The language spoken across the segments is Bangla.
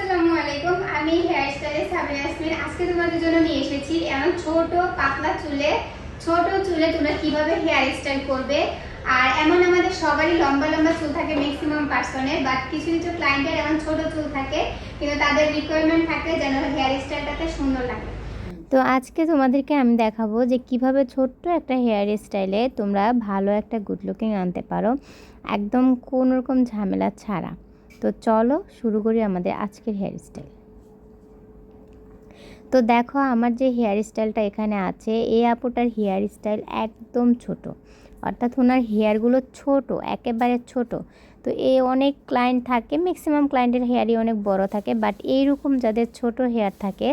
আসসালামু আলাইকুম। আমি হেয়ার স্টাইলিস্ট সাবিনা ইয়াসমিন। আজকে তোমাদের জন্য নিয়ে এসেছি এমন ছোট পাতলা চুলে তোমরা কিভাবে হেয়ার স্টাইল করবে। আর এমন আমাদের সবারই লম্বা লম্বা চুল থাকে ম্যাক্সিমাম পার্সনের, বাট কিছু কিছু ক্লায়েন্টের এমন ছোট চুল থাকে, কিন্তু তাদের রিকোয়ারমেন্ট থাকে যেন হেয়ার স্টাইলটাতে সুন্দর লাগে। তো আজকে তোমাদেরকে আমি দেখাবো যে কিভাবে ছোট্ট একটা হেয়ার স্টাইলে তোমরা ভালো একটা গুড লুকিং আনতে পারো, একদম কোনো রকম ঝামেলা ছাড়া। তো চলো শুরু করি আমাদের আজকের হেয়ার স্টাইল। তো দেখো আমার যে হেয়ার স্টাইলটা এখানে আছে, এই আপুটার হেয়ার স্টাইল একদম ছোট, অর্থাৎ ওনার হেয়ারগুলো ছোট, একেবারে ছোট। তো অনেক ক্লায়েন্ট থাকে, ম্যাক্সিমাম ক্লায়েন্টের হেয়ারই অনেক বড় থাকে, বাট এইরকম যাদের ছোট হেয়ার থাকে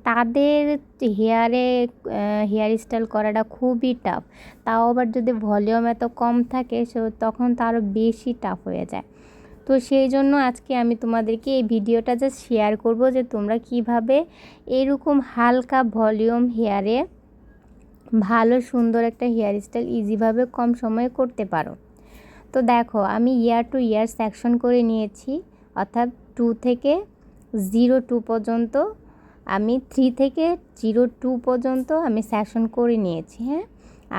তাদের হেয়ার স্টাইল করাটা খুবই টাফ। তাও আবার যদি ভলিউম এত কম থাকে তখন তো আরও বেশি টাফ হয়ে যায়। তো সেই জন্য আজকে আমি তোমাদেরকে এই ভিডিওটা জাস্ট শেয়ার করব যে তোমরা কিভাবে এরকম হালকা ভলিউম হেয়ারে ভালো সুন্দর একটা হেয়ার স্টাইল ইজিভাবে কম সময়ে করতে পারো। তো দেখো আমি ইয়ার টু ইয়ার সেকশন করে নিয়েছি, অর্থাৎ 2 থেকে 02 পর্যন্ত, আমি 3 থেকে 02 পর্যন্ত আমি সেশন করে নিয়েছি। হ্যাঁ,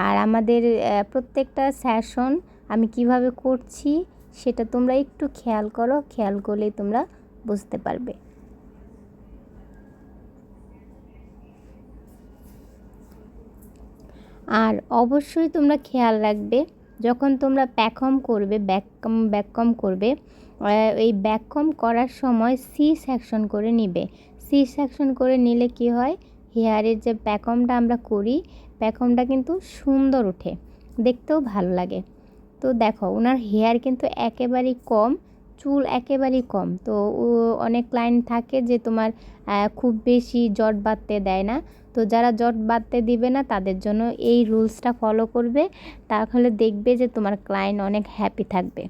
আর আমাদের প্রত্যেকটা সেশন আমি কিভাবে করছি সেটা তোমরা একটু খেয়াল করো, খেয়াল করলেই তোমরা বুঝতে পারবে। আর অবশ্যই তোমরা খেয়াল রাখবে, যখন তোমরা প্যাকম করবে, ব্যাককম করবে, এই ব্যাককম করার সময় সি সেকশন করে নিবে। সি সেকশন করে নিলে কি হয়, হেয়ারের যে প্যাকমটা আমরা করি, প্যাকমটা কিন্তু সুন্দর ওঠে, দেখতেও ভালো লাগে। তো দেখো ওনার হেয়ার কিন্তু একেবারেই কম, চুল একেবারেই কম। তো অনেক ক্লায়েন্ট থাকে যে তোমার খুব বেশি জট বাঁধতে দেয় না। তো যারা জট বাঁধতে দিবে না তাদের জন্য এই রুলসটা ফলো করবে, তাহলে দেখবে যে তোমার ক্লায়েন্ট অনেক হ্যাপি থাকবে।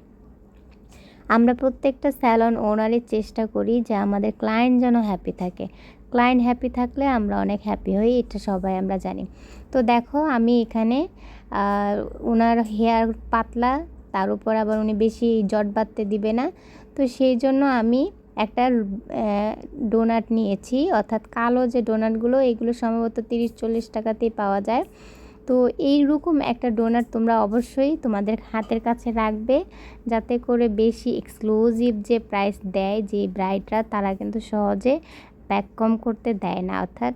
আমরা প্রত্যেকটা স্যালন ওনারই চেষ্টা করি যে আমাদের ক্লায়েন্ট যেন হ্যাপি থাকে। ক্লায়েন্ট হ্যাপি থাকলে আমরা অনেক হ্যাপি হই, এটা সবাই আমরা জানি। তো দেখো আমি এখানে ওনার হেয়ার পাতলা, তার উপর আবার উনি বেশি জট বাঁধতে দিবে না। তো সেই জন্য আমি একটা ডোনাট নিয়েছি, অর্থাৎ কালো যে ডোনাটগুলো, এগুলো সম্ভবত 30-40 টাকাতেই পাওয়া যায়। তো এইরকম একটা ডোনাট তোমরা অবশ্যই তোমাদের হাতের কাছে রাখবে, যাতে করে বেশি এক্সক্লুসিভ যে প্রাইস দেয় যে ব্রাইডরা, তারা কিন্তু সহজে ব্যাককম করতে দেয় না, অর্থাৎ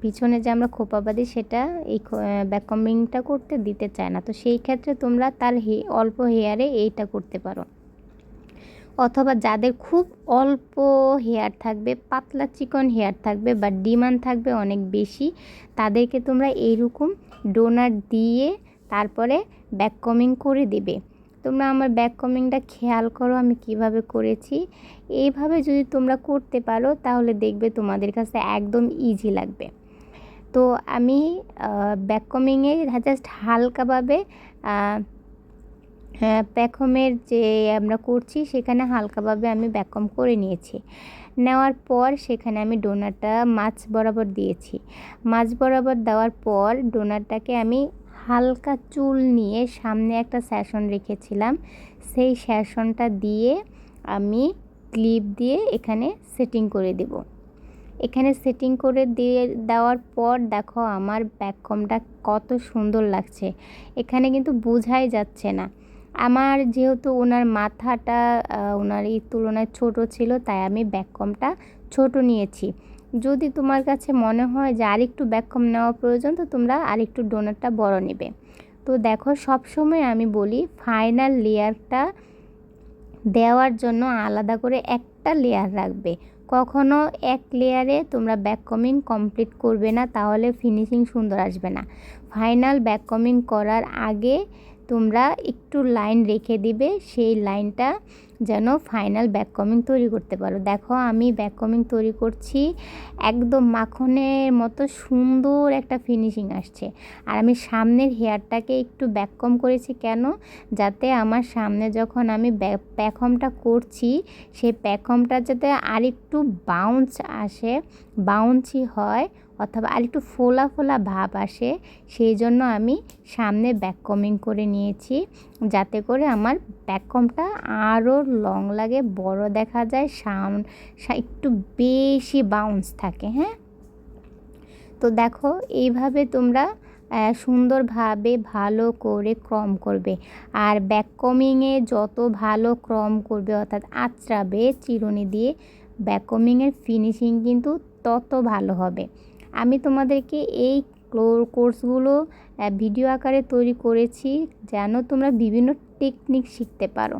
পিছনে যে আমরা খোপা বাঁধি সেটা এই ব্যাককমিংটা করতে দিতে চায় না। তো সেই ক্ষেত্রে তোমরা তার অল্প হেয়ারে এইটা করতে পারো। অথবা যাদের খুব অল্প হেয়ার থাকবে, পাতলা চিকন হেয়ার থাকবে, বা ডিমান্ড থাকবে অনেক বেশি, তাদেরকে তোমরা এইরকম ডোনাট দিয়ে তারপরে ব্যাককমিং করে দেবে। তোমরা আমার ব্যাককমিংটা খেয়াল করো আমি কিভাবে করেছি। এইভাবে যদি তোমরা করতে পারো তাহলে দেখবে তোমাদের কাছে একদম ইজি লাগবে। তো আমি ব্যাককমিংয়ে জাস্ট হালকাভাবে ব্যাককমের যে আমরা করছি সেখানে হালকাভাবে আমি ব্যাককম করে নিয়েছি। নেওয়ার পর সেখানে আমি ডোনাটটা মাঝ বরাবর দিয়েছি। মাঝ বরাবর দেওয়ার পর ডোনাটটাকে আমি হালকা চুল নিয়ে সামনে একটা সেশন রেখেছিলাম, সেই সেশনটা দিয়ে আমি ক্লিপ দিয়ে এখানে সেটিং করে দেব। এখানে সেটিং করে দিয়ে দেওয়ার পর দেখো আমার ব্যাককমটা কত সুন্দর লাগছে, এখানে কিন্তু বোঝাই যাচ্ছে না। আমার যেহেতু ওনার মাথাটা ওনার এই তুলনায় ছোট ছিল, তাই আমি ব্যাককমটা ছোট নিয়েছি। যদি তোমার কাছে মনে হয় যে আরেকটু ব্যাককম নেওয়া প্রয়োজন, তো তোমরা আরেকটু ডোনারটা বড় নেবে। তো দেখো সবসময় আমি বলি ফাইনাল লেয়ারটা দেওয়ার জন্য আলাদা করে একটা লেয়ার রাখবে। কখনো এক লেয়ারে তোমরা ব্যাককমিং কমপ্লিট করবে না, তাহলে ফিনিশিং সুন্দর আসবে না। ফাইনাল ব্যাককমিং করার আগে তোমরা একটু লাইন রেখে দিবে, সেই লাইনটা যেন ফাইনাল ব্যাককমিং তৈরি করতে পারো। দেখো আমি ব্যাককমিং তৈরি করছি, একদম মাখনের মতো সুন্দর একটা ফিনিশিং আসছে। আর আমি সামনের হেয়ারটাকে একটু ব্যাককম করেছি কেন, যাতে আমার সামনে যখন আমি প্যাকমটা করছি সেই প্যাকমটা যাতে আরেকটু বাউন্স আসে, বাউন্সি হয়, অথবা আরেকটু ফোলা ফোলা ভাব আসে, সেই জন্য আমি সামনে ব্যাক কমিং করে নিয়েছি, যাতে করে আমার ব্যাক কমটা আরও লং লাগে, বড় দেখা যায়, সাউন্ড একটু বেশি বাউন্স থাকে। হ্যাঁ, তো দেখো এইভাবে তোমরা সুন্দরভাবে ভালো করে ক্রম করবে। আর ব্যাক কমিংয়ে যত ভালো ক্রম করবে অর্থাৎ আঁচড়াবে চিরুনি দিয়ে, ব্যাক কমিংয়ের ফিনিশিং কিন্তু তত ভালো হবে। আমি তোমাদেরকে এই কোর্সগুলো ভিডিও আকারে তৈরি করেছি যেন তোমরা বিভিন্ন টেকনিক শিখতে পারো।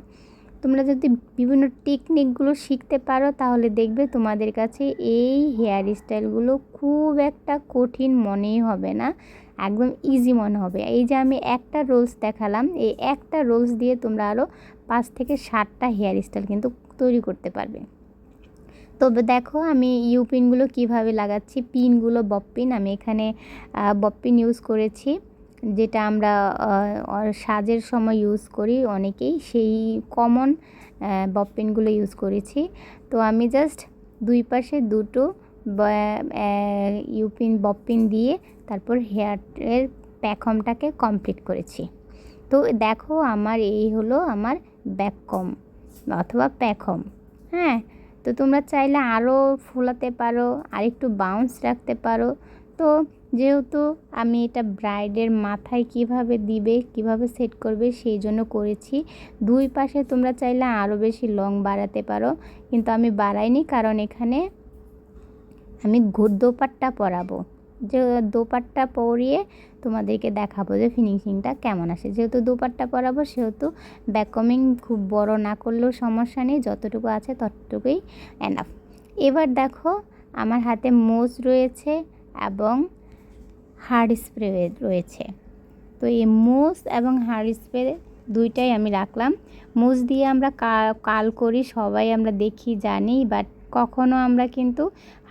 তোমরা যদি বিভিন্ন টেকনিকগুলো শিখতে পারো তাহলে দেখবে তোমাদের কাছে এই হেয়ার স্টাইলগুলো খুব একটা কঠিন মনেই হবে না, একদম ইজি মনে হবে। এই যে আমি একটা রোলস দেখালাম, এই একটা রোলস দিয়ে তোমরা আরও 5 থেকে 7টা হেয়ার স্টাইল কিন্তু তৈরি করতে পারবে। তবে দেখো আমি ইউ পিনগুলো কীভাবে লাগাচ্ছি। পিনগুলো বব পিন, আমি এখানে বব পিন ইউজ করেছি, যেটা আমরা সাজের সময় ইউজ করি অনেকেই, সেই কমন বব পিনগুলো ইউজ করেছি। তো আমি জাস্ট দুই পাশে দুটো ইউ পিন বব পিন দিয়ে তারপর হেয়ারের প্যাকমটাকে কমপ্লিট করেছি। তো দেখো আমার এই হলো আমার ব্যাক কম অথবা প্যাকম। হ্যাঁ, তো তোমরা চাইলে আরও ফোলাতে পারো, আরেকটু বাউন্স রাখতে পারো। তো যেহেতু আমি এটা ব্রাইডের মাথায় কিভাবে দিবে, কিভাবে সেট করবে সেই জন্য করেছি। দুই পাশে তোমরা চাইলে আরও বেশি লং বাড়াতে পারো, কিন্তু আমি বাড়াইনি, কারণ এখানে আমি দোপাট্টা পরাবো, যে দোপাট্টা পরিয়ে তোমাদেরকে দেখাবো যে ফিনিশিংটা কেমন আসে। যেহেতু দোপাট্টা পরাবো সেহেতু ব্যাক কমিং খুব বড় না করলেও সমস্যা নেই, যতটুকু আছে ততটুকুই এনাফ। এবার দেখো আমার হাতে মোজ রয়েছে এবং হার্ড স্প্রে রয়েছে। তো এই মোজ এবং হার্ড স্প্রে দুইটাই আমি রাখলাম। মোজ দিয়ে আমরা কাল করি, সবাই আমরা দেখি জানি, বাট কখনো আমরা কিন্তু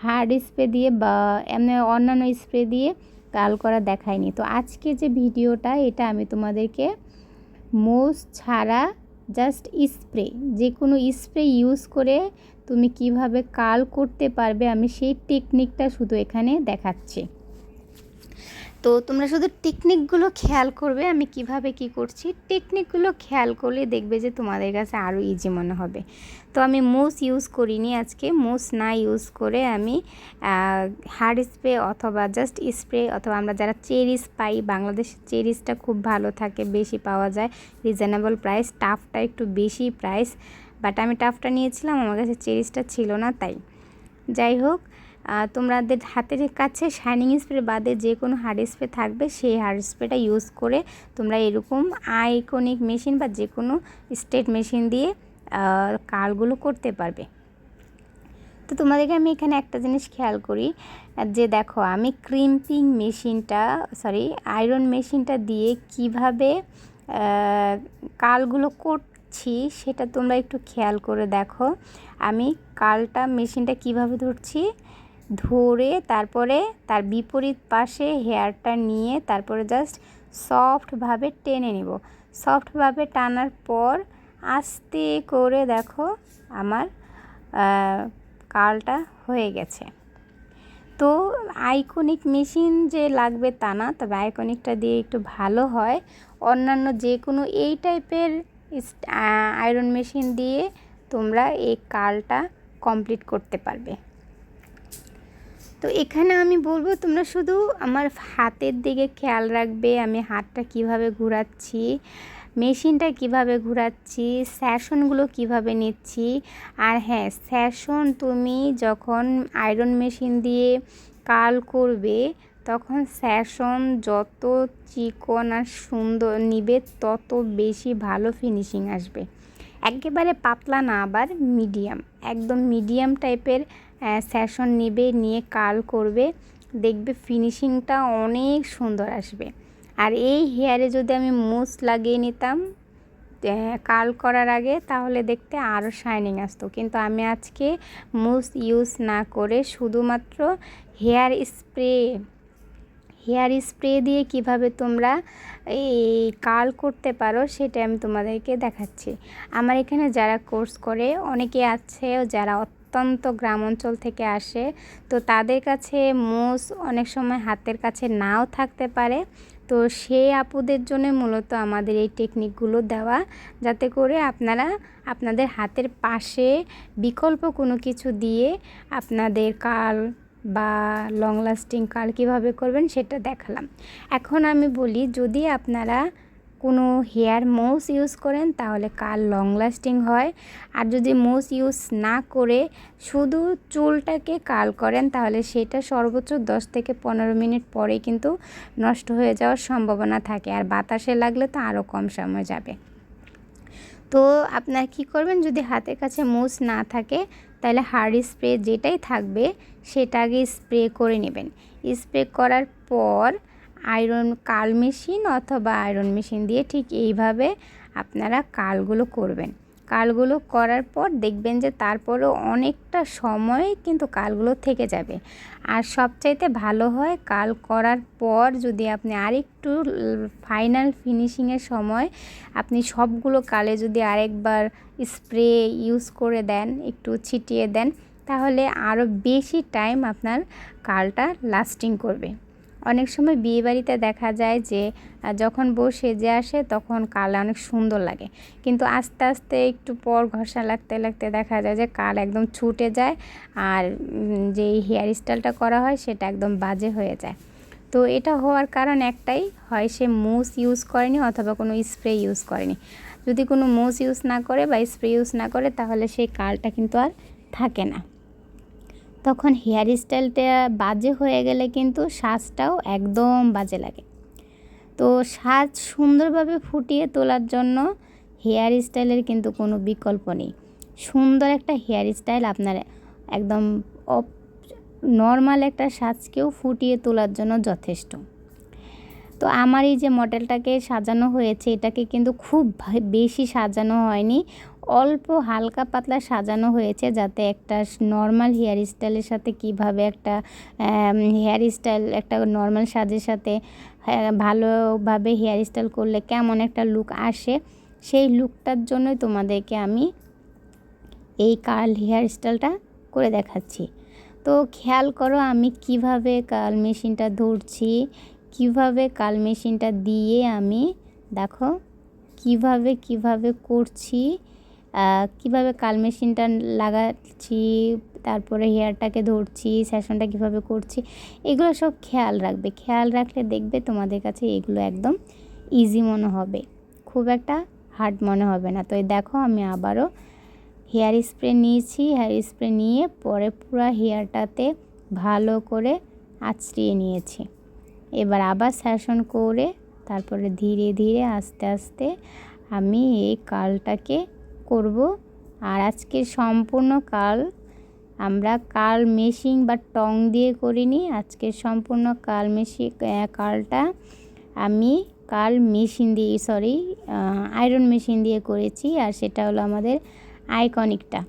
হার্ড স্প্রে দিয়ে বা এমনি অন্যান্য স্প্রে দিয়ে কাল করা দেখাইনি। তো আজকে যে ভিডিওটা, এটা আমি তোমাদেরকে মোজ ছাড়া জাস্ট স্প্রে, যে কোনো স্প্রে ইউজ করে তুমি কিভাবে কাল করতে পারবে, আমি সেই টেকনিকটা শুধু এখানে দেখাচ্ছি। তো তোমরা শুধু টেকনিকগুলো খেয়াল করবে, আমি কিভাবে কি করছি, টেকনিকগুলো খেয়াল করলে দেখবে যে তোমাদের কাছে আরও ইজি মনে হবে। তো আমি মোস ইউজ করিনি আজকে, মোস না ইউজ করে আমি হার্ড স্প্রে অথবা জাস্ট স্প্রে, অথবা আমরা যারা চেরিস পাই, বাংলাদেশের চেরিসটা খুব ভালো থাকে, বেশি পাওয়া যায়, রিজনেবল প্রাইস, টাফটা একটু বেশি প্রাইস, বাট আমি টাফটা নিয়েছিলাম, আমার কাছে চেরিসটা ছিল না, তাই যাই হোক তোমাদের হাতের কাছে শাইনিং স্প্রে বাদে যে কোনো হার্ড স্প্রে থাকবে, সেই হার্ড স্প্রেটা ইউজ করে তোমরা এরকম আইকনিক মেশিন বা যে কোনো স্ট্রেট মেশিন দিয়ে কালগুলো করতে পারবে। তো তোমাদেরকে আমি এখানে একটা জিনিস খেয়াল করি, যে দেখো আমি ক্রিম্পিং মেশিনটা আয়রন মেশিনটা দিয়ে কিভাবে কালগুলো করছি সেটা তোমরা একটু খেয়াল করে দেখো। আমি কালটা মেশিনটা কিভাবে ধরছি, ধরে তারপরে তার বিপরীত পাশে হেয়ারটা নিয়ে তারপরে জাস্ট সফটভাবে টেনে নেব। সফটভাবে টানার পর আস্তে করে দেখো আমার কালটা হয়ে গেছে। তো আইকনিক মেশিন যে লাগবে তা না, তবে আইকনিকটা দিয়ে একটু ভালো হয়। অন্যান্য যে কোনো এই টাইপের আয়রন মেশিন দিয়ে তোমরা এই কালটা কমপ্লিট করতে পারবে। তো এখানে আমি বলবো তোমরা শুধু আমার হাতের দিকে খেয়াল রাখবে, আমি হাতটা কিভাবে ঘোরাচ্ছি, মেশিনটা কিভাবে ঘোরাচ্ছি, সেশনগুলো কিভাবে নিচ্ছি। আর হ্যাঁ, সেশন তুমি যখন আয়রন মেশিন দিয়ে কাল করবে তখন সেশন যত চিকন আর সুন্দর নিবে তত বেশি ভালো ফিনিশিং আসবে। একেবারে পাতলা না, আবার মিডিয়াম, একদম মিডিয়াম টাইপের সেশন নিবে, নিয়ে কাল করবে, দেখবে ফিনিশিংটা অনেক সুন্দর আসবে। আর এই হেয়ারে যদি আমি মুছ লাগিয়ে নিতাম কাল করার আগে, তাহলে দেখতে আরও শাইনিং আসতো। কিন্তু আমি আজকে মুছ ইউজ না করে শুধুমাত্র হেয়ার স্প্রে দিয়ে কিভাবে তোমরা এই কাল করতে পারো সেটা আমি তোমাদেরকে দেখাচ্ছি। আমার এখানে যারা কোর্স করে অনেকে আছে যারা প্রত্যন্ত গ্রাম অঞ্চল থেকে আসে, তো তাদের কাছে মোষ অনেক সময় হাতের কাছে নাও থাকতে পারে। তো সেই আপুদের জন্য মূলত আমাদের এই টেকনিকগুলো দেওয়া, যাতে করে আপনারা আপনাদের হাতের পাশে বিকল্প কোনো কিছু দিয়ে আপনাদের কার্ল বা লং লাস্টিং কার্ল কীভাবে করবেন সেটা দেখালাম। এখন আমি বলি, যদি আপনারা কোনো হেয়ার মোস ইউজ করেন তাহলে কার্ল লং লাস্টিং হয়, আর যদি মোস ইউজ না করে শুধু চুলটাকে কার্ল করেন তাহলে সেটা সর্বোচ্চ 10 থেকে 15 মিনিট পরে কিন্তু নষ্ট হয়ে যাওয়ার সম্ভাবনা থাকে, আর বাতাসে লাগলে তো আরও কম সময় যাবে। তো আপনারা কী করবেন, যদি হাতের কাছে মোস না থাকে তাহলে হার্ড স্প্রে যেটাই থাকবে সেটা আগে স্প্রে করে নেবেন। স্প্রে করার পর কার্ল মেশিন অথবা আয়রন মেশিন দিয়ে ঠিক এইভাবে আপনারা কার্লগুলো করবেন। কার্লগুলো করার পর দেখবেন যে তারপরেও অনেকটা সময় কিন্তু কার্লগুলো থেকে যাবে। আর সবচাইতে ভালো হয় কার্ল করার পর যদি আপনি আরেকটু ফাইনাল ফিনিশিংয়ের সময় আপনি সবগুলো কার্লে যদি আরেকবার স্প্রে ইউজ করে দেন, একটু ছিটিয়ে দেন, তাহলে আরও বেশি টাইম আপনার কার্লটা লাস্টিং করবে। অনেক সময় বিয়েবাড়িতে দেখা যায় যে যখন বউ সেজে আসে তখন কার্ল অনেক সুন্দর লাগে, কিন্তু আস্তে আস্তে একটু পর ঘষা লাগতে লাগতে দেখা যায় যে কার্ল একদম ছুটে যায়, আর যেই হেয়ার স্টাইলটা করা হয় সেটা একদম বাজে হয়ে যায়। তো এটা হওয়ার কারণ একটাই, হয় সে মুস ইউজ করেনি অথবা কোনো স্প্রে ইউজ করেনি। যদি কোনো মুস ইউজ না করে বা স্প্রে ইউজ না করে তাহলে সেই কার্লটা কিন্তু আর থাকে না। তখন হেয়ার স্টাইলটা বাজে হয়ে গেলে কিন্তু সাজটাও একদম বাজে লাগে। তো সাজ সুন্দরভাবে ফুটিয়ে তোলার জন্য হেয়ার স্টাইলের কিন্তু কোনো বিকল্প নেই। সুন্দর একটা হেয়ার স্টাইল আপনার একদম নর্মাল একটা সাজকেও ফুটিয়ে তোলার জন্য যথেষ্ট। তো আমার এই যে মডেলটাকে সাজানো হয়েছে এটাকে কিন্তু খুব বেশি সাজানো হয়নি, অল্প হালকা পাতলা সাজানো হয়েছে, যাতে একটা নর্মাল হেয়ার স্টাইলের সাথে কিভাবে একটা হেয়ার স্টাইল একটা নর্মাল সাজের সাথে ভালোভাবে হেয়ার স্টাইল করলে কেমন একটা লুক আসে, সেই লুকটার জন্যই তোমাদেরকে আমি এই কার্ল হেয়ার স্টাইলটা করে দেখাচ্ছি। তো খেয়াল করো আমি কিভাবে কার্ল মেশিনটা ধরছি, কিভাবে কার্ল মেশিনটা দিয়ে আমি দেখো কিভাবে করছি, কিভাবে কার্ল মেশিনটা লাগাচ্ছি, তারপরে হেয়ারটাকে ধরছি, সেশনটা কিভাবে করছি, এগুলো সব খেয়াল রাখবে। খেয়াল রাখলে দেখবে তোমাদের কাছে এগুলো একদম ইজি মনে হবে, খুব একটা হার্ড মনে হবে না। তো এই দেখো আমি আবারও হেয়ার স্প্রে নিয়েছি, হেয়ার স্প্রে নিয়ে পরে পুরো হেয়ারটাতে ভালো করে আঁচড়িয়ে নিয়েছি। এবার আবার সেশন করে তারপরে ধীরে ধীরে আস্তে আস্তে আমি এই কার্লটাকে করব। আর আজকে সম্পূর্ণ কার্ল আমরা কার্ল মেশিন বা টং দিয়ে করিনি, আজকে সম্পূর্ণ কার্লটা আমি কার্ল মেশিন দিয়ে আয়রন মেশিন দিয়ে করেছি, আর সেটা হলো আমাদের আইকনিকটা।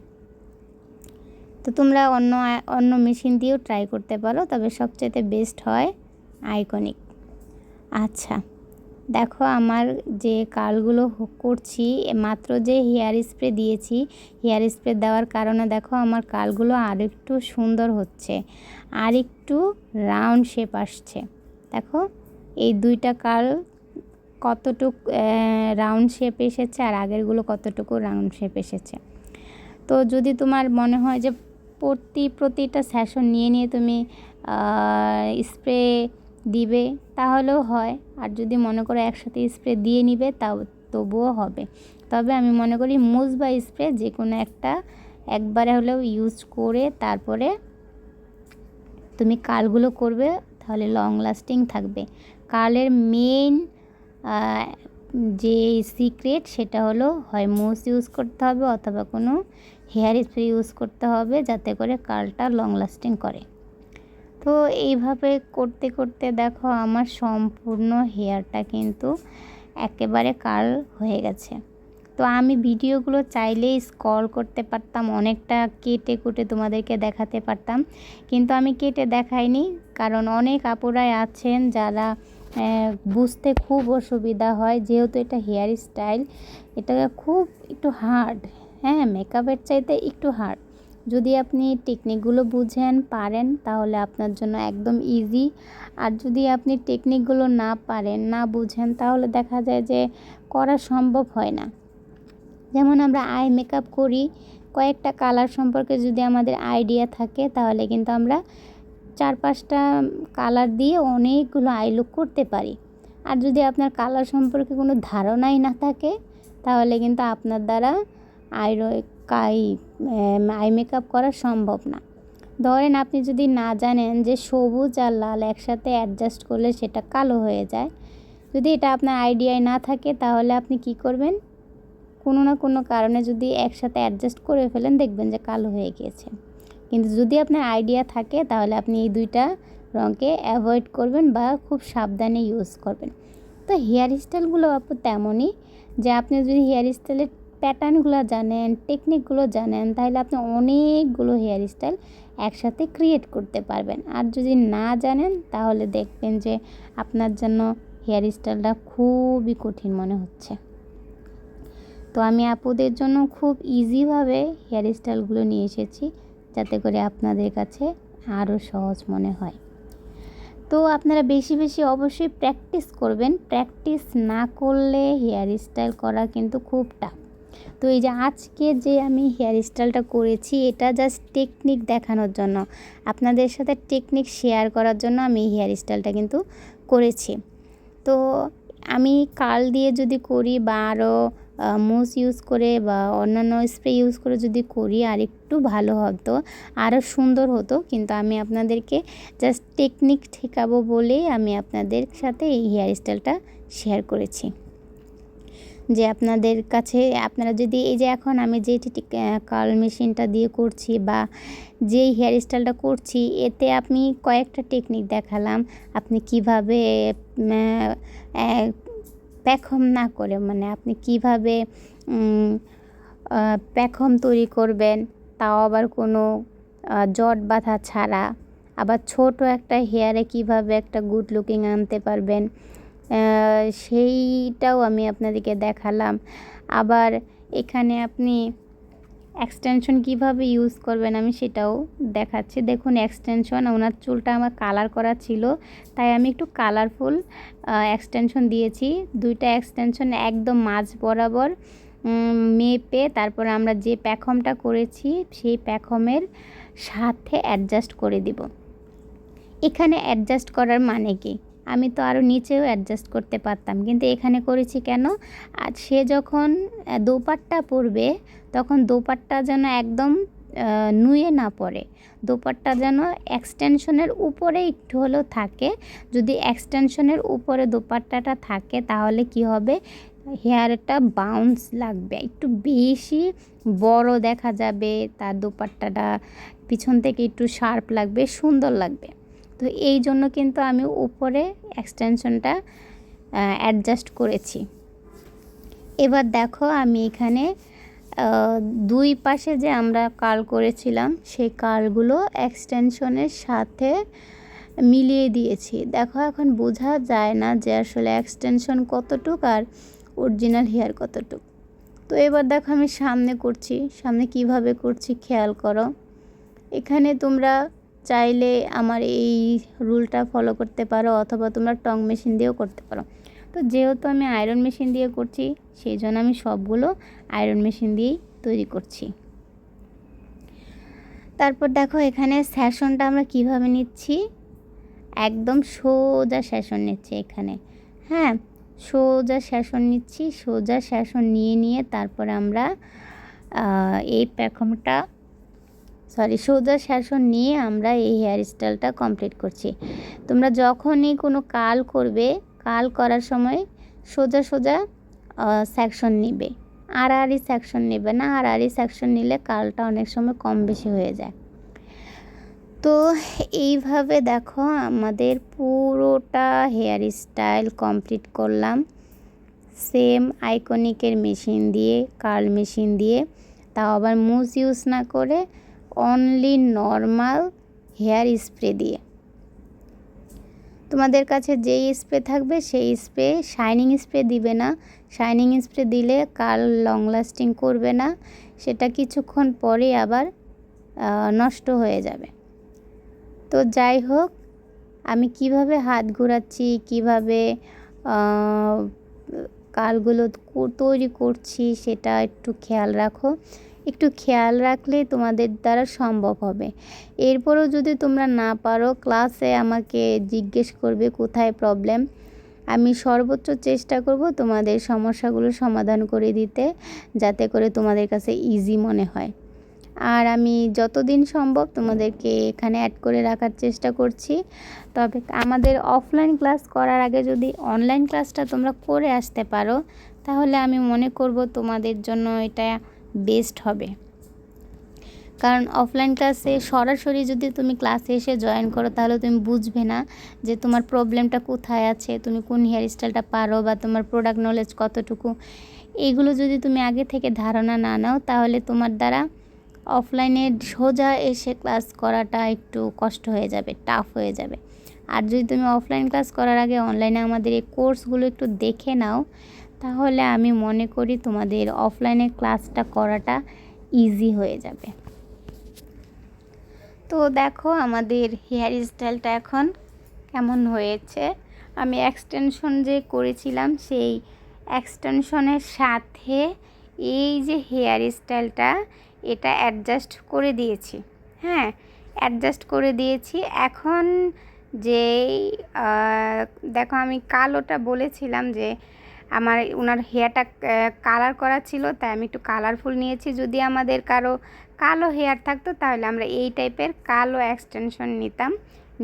তো তোমরা অন্য মেশিন দিয়েও ট্রাই করতে পারো, তবে সবচেয়ে বেস্ট হয় আইকনিক। আচ্ছা দেখো আমার যে কার্লগুলো করছি, মাত্র যে হেয়ার স্প্রে দিয়েছি, হেয়ার স্প্রে দেওয়ার কারণে দেখো আমার কার্লগুলো আরেকটু সুন্দর হচ্ছে, আরেকটু রাউন্ড শেপ আসছে। দেখো এই দুইটা কার্ল কতটুকু রাউন্ড শেপ এসেছে আর আগেরগুলো কতটুকু রাউন্ড শেপ এসেছে। তো যদি তোমার মনে হয় যে প্রতিটা সেশন নিয়ে তুমি স্প্রে দিবে তাহলেও হয়, আর যদি মনে করো একসাথে স্প্রে দিয়ে নিবে তবুও হবে। তবে আমি মনে করি মুস বা স্প্রে যে কোনো একটা একবারে হলেও ইউজ করে তারপরে তুমি কার্লগুলো করবে, তাহলে লং লাস্টিং থাকবে। কার্লের মেইন যে সিক্রেট সেটা হলো হয় মুস ইউজ করতে হবে অথবা কোনো হেয়ার স্প্রে ইউজ করতে হবে, যাতে করে কার্লটা লং লাস্টিং করে। তো এইভাবে করতে করতে দেখো আমার সম্পূর্ণ হেয়ারটা কিন্তু একেবারে কার্ল হয়ে গেছে। তো আমি ভিডিওগুলো চাইলেই স্ক্রল করতে পারতাম, অনেকটা কেটে কুটে তোমাদেরকে দেখাতে পারতাম, কিন্তু আমি কেটে দেখাইনি, কারণ অনেক আপুরাই আছেন যারা বুঝতে খুব অসুবিধা হয়, যেহেতু এটা হেয়ার স্টাইল, এটা খুব একটু হার্ড, হ্যাঁ মেকআপের চাইতে একটু হার্ড। যদি আপনি টেকনিকগুলো বুঝেন পারেন তাহলে আপনার জন্য একদম ইজি। আর যদি আপনি টেকনিকগুলো না পারেন না বুঝেন তাহলে দেখা যায় যে করা সম্ভব হয় না। যেমন আমরা আই মেকআপ করি, কয়েকটা কালার সম্পর্কে যদি আমাদের আইডিয়া থাকে তাহলে কিন্তু আমরা 4-5টা কালার দিয়ে অনেকগুলো আই লুক করতে পারি। আর যদি আপনার কালার সম্পর্কে কোনো ধারণাই না থাকে তাহলে কিন্তু আপনার দ্বারা আই মেকআপ করা সম্ভব না। ধরেন আপনি যদি না জানেন যে সবুজ আর লাল একসাথে অ্যাডজাস্ট করলে সেটা কালো হয়ে যায়, যদি এটা আপনার আইডিয়ায় না থাকে তাহলে আপনি কি করবেন, কোনো না কোনো কারণে যদি একসাথে অ্যাডজাস্ট করে ফেলেন দেখবেন যে কালো হয়ে গিয়েছে। কিন্তু যদি আপনার আইডিয়া থাকে তাহলে আপনি এই দুইটা রঙকে অ্যাভয়েড করবেন বা খুব সাবধানে ইউজ করবেন। তো হেয়ার স্টাইলগুলো আপু তেমনই, যে আপনি যদি হেয়ার স্টাইলের প্যাটার্নগুলো জানেন, টেকনিকগুলো জানেন, তাহলে আপনি অনেকগুলো হেয়ার স্টাইল একসাথে ক্রিয়েট করতে পারবেন। আর যদি না জানেন তাহলে দেখবেন যে আপনার জন্য হেয়ার স্টাইলটা খুবই কঠিন মনে হচ্ছে। তো আমি আপুদের জন্য খুব ইজিভাবে হেয়ার স্টাইলগুলো নিয়ে এসেছি যাতে করে আপনাদের কাছে আরও সহজ মনে হয়। তো আপনারা বেশি বেশি অবশ্যই প্র্যাকটিস করবেন। প্র্যাকটিস না করলে হেয়ার স্টাইল করা কিন্তু খুব টাফ। তো এই যে আজকে যে আমি হেয়ার স্টাইলটা করেছি এটা জাস্ট টেকনিক দেখানোর জন্য, আপনাদের সাথে টেকনিক শেয়ার করার জন্য আমি হেয়ার স্টাইলটা কিন্তু করেছি। তো আমি কার্ল দিয়ে যদি করি বা আরও মুস ইউজ করে বা অন্যান্য স্প্রে ইউজ করে যদি করি আর একটু ভালো হতো, আরও সুন্দর হতো। কিন্তু আমি আপনাদেরকে জাস্ট টেকনিক শেখাবো বলেই আমি আপনাদের সাথে এই হেয়ার স্টাইলটা শেয়ার করেছি। যে আপনাদের কাছে আপনারা যদি এই যে এখন আমি যে কার্ল মেশিনটা দিয়ে করছি বা যেই হেয়ার স্টাইলটা করছি এতে আমি কয়েকটা টেকনিক দেখালাম আপনি কিভাবে প্যাখম না করে, মানে আপনি কিভাবে প্যাখম তৈরি করবেন, তাও আবার কোনো জট বাঁধা ছাড়া। আবার ছোট একটা হেয়ারে কিভাবে একটা গুড লুকিং আনতে পারবেন সেইটাও আমি আপনাদেরকে দেখালাম। আবার এখানে আপনি এক্সটেনশন কিভাবে ইউজ করবেন আমি সেটাও দেখাচ্ছি। দেখুন এক্সটেনশন, ওনার চুলটা আমার কালার করা ছিল তাই আমি একটু কালারফুল এক্সটেনশন দিয়েছি। দুইটা এক্সটেনশন একদম মাঝ বরাবর মেপে তারপর আমরা যে প্যাখমটা করেছি সেই প্যাখমের সাথে অ্যাডজাস্ট করে দিব। এখানে অ্যাডজাস্ট করার মানে কি, আমি তো আরও নিচেও অ্যাডজাস্ট করতে পারতাম কিন্তু এখানে করেছি কেন, আর সে যখন দোপাট্টা পরবে তখন দোপাট্টা যেন একদম নুয়ে না পড়ে, দোপাট্টা যেন এক্সটেনশনের উপরে একটু হলেও থাকে। যদি এক্সটেনশনের উপরে দোপাট্টাটা থাকে তাহলে কি হবে, হেয়ারটা বাউন্স লাগবে, একটু বেশি বড় দেখা যাবে, তার দোপাট্টাটা পিছন থেকে একটু শার্প লাগবে, সুন্দর লাগবে। তো এই জন্য কিন্তু আমি উপরে এক্সটেনশনটা অ্যাডজাস্ট করেছি। এবার দেখো আমি এখানে দুই পাশে যে আমরা কার্ল করেছিলাম সেই কার্লগুলো এক্সটেনশনের সাথে মিলিয়ে দিয়েছি। দেখো এখন বোঝা যায় না যে আসলে এক্সটেনশন কতটুক আর অরিজিনাল হেয়ার কতটুক। তো এবার দেখো আমি সামনে করছি, সামনে কিভাবে করছি খেয়াল করো। এখানে তোমরা চাইলে আমার এই রুলটা ফলো করতে পারো অথবা তোমরা টং মেশিন দিয়েও করতে পারো। তো যেহেতু আমি আয়রন মেশিন দিয়ে করছি সেই জন্য আমি সবগুলো আয়রন মেশিন দিয়েই তৈরি করছি। তারপর দেখো এখানে সেশনটা আমরা কিভাবে নিচ্ছি, একদম সোজা সেশন নিচ্ছি এখানে, হ্যাঁ সোজা সেশন নিচ্ছি। সোজা সেশন নিয়ে তারপরে আমরা এই প্যাখমটা সোজা সেশন নিয়ে আমরা এই হেয়ার স্টাইলটা কমপ্লিট করছি। তোমরা যখনই কোনো কার্ল করবে, কার্ল করার সময় সোজা সোজা সেকশন নিবে, আড়াআড়ি সেকশন নেবে না, আড়াআড়ি সেকশন নিলে কার্লটা অনেক সময় কম বেশি হয়ে যায়। তো এইভাবে দেখো আমাদের পুরোটা হেয়ার স্টাইল কমপ্লিট করলাম সেম আইকনিকের মেশিন দিয়ে, কার্ল মেশিন দিয়ে, তাও আবার মুস ইউজ না করে অনলি নর্মাল হেয়ার স্প্রে দিয়ে। তোমাদের কাছে যেই স্প্রে থাকবে সেই স্প্রে, শাইনিং স্প্রে দিবে না, শাইনিং স্প্রে দিলে কার্ল লং লাস্টিং করবে না, সেটা কিছুক্ষণ পরে আবার নষ্ট হয়ে যাবে। তো যাই হোক, আমি কিভাবে হাত ঘোরাচ্ছি, কিভাবে কালগুলো তৈরি করছি সেটা একটু খেয়াল রাখো। একটু খেয়াল রাখলে তোমাদের দ্বারা সম্ভব হবে। এরপরও যদি তোমরা না পারো, ক্লাসে আমাকে জিজ্ঞেস করবে কোথায় প্রবলেম। আমি সর্বোচ্চ চেষ্টা করব তোমাদের সমস্যাগুলো সমাধান করে দিতে, যাতে করে তোমাদের কাছে ইজি মনে হয়। আর আমি যতদিন সম্ভব তোমাদেরকে এখানে অ্যাড করে রাখার চেষ্টা করছি। তবে আমাদের অফলাইন ক্লাস করার আগে যদি অনলাইন ক্লাসটা তোমরা করে আসতে পারো, তাহলে আমি মনে করব তোমাদের জন্য এটা বেস্ট হবে। কারণ অফলাইন ক্লাসে সরাসরি যদি তুমি ক্লাসে এসে জয়েন করো, তাহলে তুমি বুঝবে না যে তোমার প্রবলেমটা কোথায় আছে, তুমি কোন হেয়ার স্টাইলটা পারো, বা তোমার প্রোডাক্ট নলেজ কতটুকু। এইগুলো যদি তুমি আগে থেকে ধারণা না নাও, তাহলে তোমার দ্বারা অফলাইনে সোজা এসে ক্লাস করাটা একটু কষ্ট হয়ে যাবে, টাফ হয়ে যাবে। আর যদি তুমি অফলাইন ক্লাস করার আগে অনলাইনে আমাদের এই কোর্সগুলো একটু দেখে নাও, তাহলে আমি মনে করি তোমাদের অফলাইনে ক্লাসটা করাটা ইজি হয়ে যাবে। তো দেখো আমাদের হেয়ার স্টাইলটা এখন কেমন হয়েছে। আমি এক্সটেনশন যে করেছিলাম, সেই এক্সটেনশনের সাথে এই যে হেয়ার স্টাইলটা, এটা অ্যাডজাস্ট করে দিয়েছি। হ্যাঁ, অ্যাডজাস্ট করে দিয়েছি। এখন যেই দেখো, আমি কালোটা বলেছিলাম যে আমার ওনার হেয়ারটা কালার করা ছিল, তাই আমি একটু কালারফুল নিয়েছি। যদি আমাদের কারো কালো হেয়ার থাকতো, তাহলে আমরা এই টাইপের কালো এক্সটেনশন নিতাম,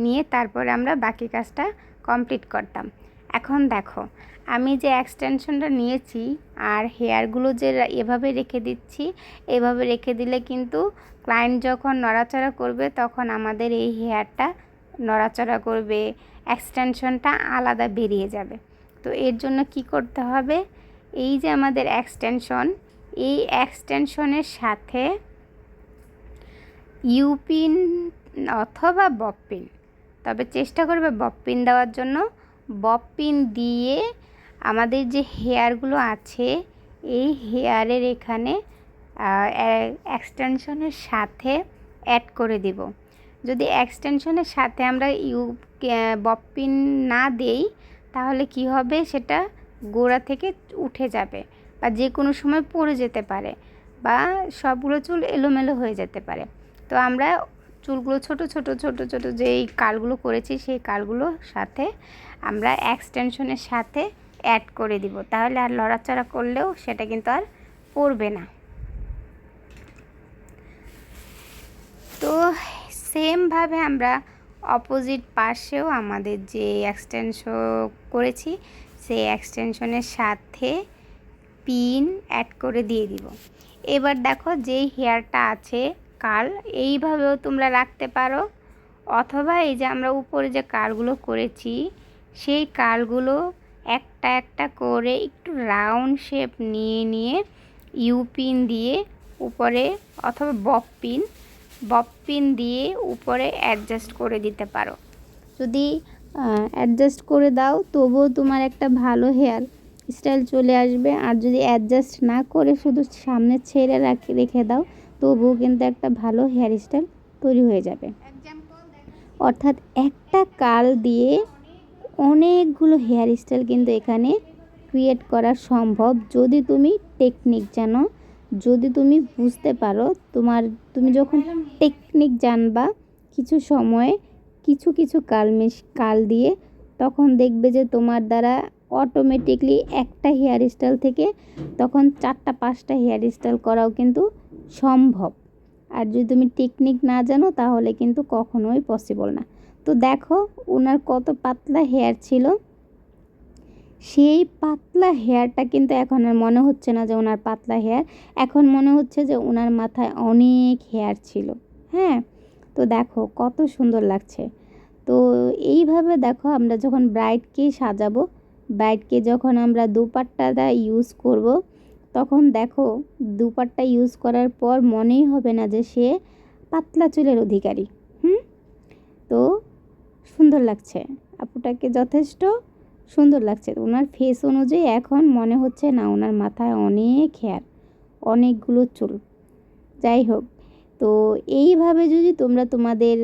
নিয়ে তারপরে আমরা বাকি কাজটা কমপ্লিট করতাম। এখন দেখো, আমি যে এক্সটেনশনটা নিয়েছি আর হেয়ারগুলো যে এভাবে রেখে দিচ্ছি, এভাবে রেখে দিলে কিন্তু ক্লায়েন্ট যখন নড়াচড়া করবে, তখন আমাদের এই হেয়ারটা নড়াচড়া করবে, এক্সটেনশনটা আলাদা বেরিয়ে যাবে। তো এর জন্য কি করতে হবে, এই যে আমাদের এক্সটেনশন, এই এক্সটেনশনের সাথে ইউপিন অথবা ববপিন, তবে চেষ্টা করবে ববপিন দেওয়ার জন্য। ববপিন দিয়ে আমাদের যে হেয়ারগুলো আছে, এই হেয়ারের এখানে এক্সটেনশনের সাথে অ্যাড করে দিব। যদি এক্সটেনশনের সাথে আমরা ববপিন না দেই, তাহলে কি হবে, সেটা গোড়া থেকে উঠে যাবে, বা যে কোনো সময় পড়ে যেতে পারে, বা সবগুলো চুল এলোমেলো হয়ে যেতে পারে। তো আমরা চুলগুলো ছোট ছোট ছোট ছোট যেই কালগুলো করেছি, সেই কালগুলোর সাথে আমরা এক্সটেনশনের সাথে অ্যাড করে দিব, তাহলে আর লড়াচড়া করলেও সেটা কিন্তু আর পড়বে না। তো সেমভাবে আমরা অপোজিট পাশেও আমাদের যে এক্সটেনশন করেছি, সেই এক্সটেনশনের সাথে পিন অ্যাড করে দিয়ে দিব। এবার দেখো, যেই হেয়ারটা আছে কার্ল, এইভাবেও তোমরা রাখতে পারো, অথবা এই যে আমরা উপরে যে কার্লগুলো করেছি, সেই কার্লগুলো একটা একটা করে একটু রাউন্ড শেপ নিয়ে নিয়ে ইউপিন দিয়ে উপরে, অথবা ববপিন দিয়ে উপরে অ্যাডজাস্ট করে দিতে পারো। যদি অ্যাডজাস্ট করে দাও, তবুও তোমার একটা ভালো হেয়ার স্টাইল চলে আসবে। আর যদি অ্যাডজাস্ট না করে শুধু সামনে ছেড়ে রেখে দাও, তবুও কিন্তু একটা ভালো হেয়ার স্টাইল তৈরি হয়ে যাবে। অর্থাৎ একটা কার্ল দিয়ে অনেকগুলো হেয়ার স্টাইল কিন্তু এখানে ক্রিয়েট করা সম্ভব, যদি তুমি টেকনিক জানো, যদি তুমি বুঝতে পারো। তুমি যখন টেকনিক জানবা, কিছু সময়ে কিছু কিছু কাল দিয়ে, তখন দেখবে যে তোমার দ্বারা অটোমেটিকলি একটা হেয়ার স্টাইল থেকে তখন 4টা 5টা হেয়ার স্টাইল করাও কিন্তু সম্ভব। আর যদি তুমি টেকনিক না জানো, তাহলে কিন্তু কখনোই পসিবল না। তো দেখো, ওনার কত পাতলা হেয়ার ছিল, সেই পাতলা হেয়ারটা কিন্তু এখন আর মনে হচ্ছে না যে ওনার পাতলা হেয়ার, এখন মনে হচ্ছে যে ওনার মাথায় অনেক হেয়ার ছিল। হ্যাঁ, তো দেখো কত সুন্দর লাগছে। তো এইভাবে দেখো, আমরা যখন ব্রাইডকে সাজাবো, ব্রাইডকে যখন আমরা দুপাট্টাটা ইউজ করব, তখন দেখো দুপাট্টা ইউজ করার পর মনেই হবে না যে সে পাতলা চুলের অধিকারী। তো সুন্দর লাগছে, আপুটাকে যথেষ্ট সুন্দর লাগছে। ওনার ফেস অনুযায়ী এখন মনে হচ্ছে না ওনার মাথায় অনেক হেয়ার, অনেকগুলো চুল। যাই হোক, তো এইভাবে যদি তোমরা তোমাদের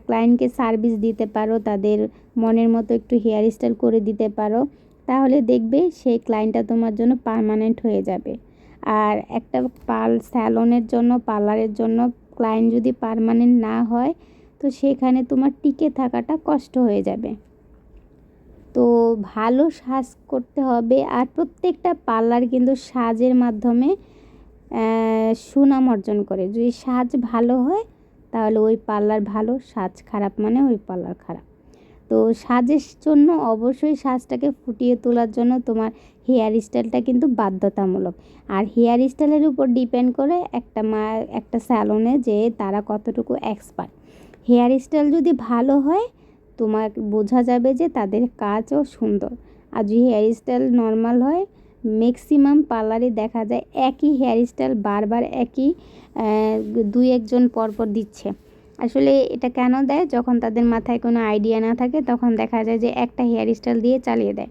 ক্লায়েন্টকে সার্ভিস দিতে পারো, তাদের মনের মতো একটু হেয়ার স্টাইল করে দিতে পারো, তাহলে দেখবে সেই ক্লায়েন্টটা তোমার জন্য পার্মানেন্ট হয়ে যাবে। আর একটা স্যালনের জন্য, পার্লারের জন্য ক্লায়েন্ট যদি পার্মানেন্ট না হয়, তো সেখানে তোমার টিকে থাকাটা কষ্ট হয়ে যাবে। তো ভালো সাজ করতে হবে। আর প্রত্যেকটা পার্লার কিন্তু সাজের মাধ্যমে সুনাম অর্জন করে। যদি সাজ ভালো হয় তাহলে ওই পার্লার ভালো, সাজ খারাপ মানে ওই পার্লার খারাপ। তো সাজের জন্য অবশ্যই সাজটাকে ফুটিয়ে তোলার জন্য তোমার হেয়ার স্টাইলটা কিন্তু বাধ্যতামূলক। আর হেয়ার স্টাইলের উপর ডিপেন্ড করে একটা স্যালনে যে তারা কতটুকু এক্সপার্ট। হেয়ার স্টাইল যদি ভালো হয় তোমার বোঝা যাবে যে তাদের কাজও সুন্দর। আর যদি হেয়ার স্টাইল নর্মাল হয়, ম্যাক্সিমাম পার্লারে দেখা যায় একই হেয়ার স্টাইল বারবার একই 2-1 জন পরপর দিচ্ছে। আসলে এটা কেন দেয়? যখন তাদের মাথায় কোনো আইডিয়া না থাকে তখন দেখা যায় যে একটা হেয়ার স্টাইল দিয়ে চালিয়ে দেয়।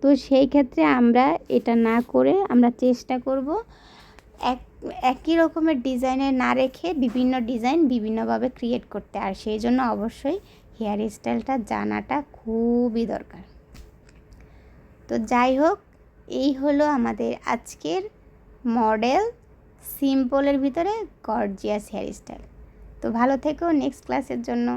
তো সেই ক্ষেত্রে আমরা এটা না করে আমরা চেষ্টা করব একই রকমের ডিজাইনের না রেখে বিভিন্ন ডিজাইন বিভিন্নভাবে ক্রিয়েট করতে। আর সেই জন্য অবশ্যই হেয়ার স্টাইলটা জানাটা খুবই দরকার। তো যাই হোক, এই হলো আমাদের আজকের মডেল সিম্পলের ভিতরে গর্জিয়াস হেয়ার স্টাইল। তো ভালো থেকো নেক্সট ক্লাসের জন্য।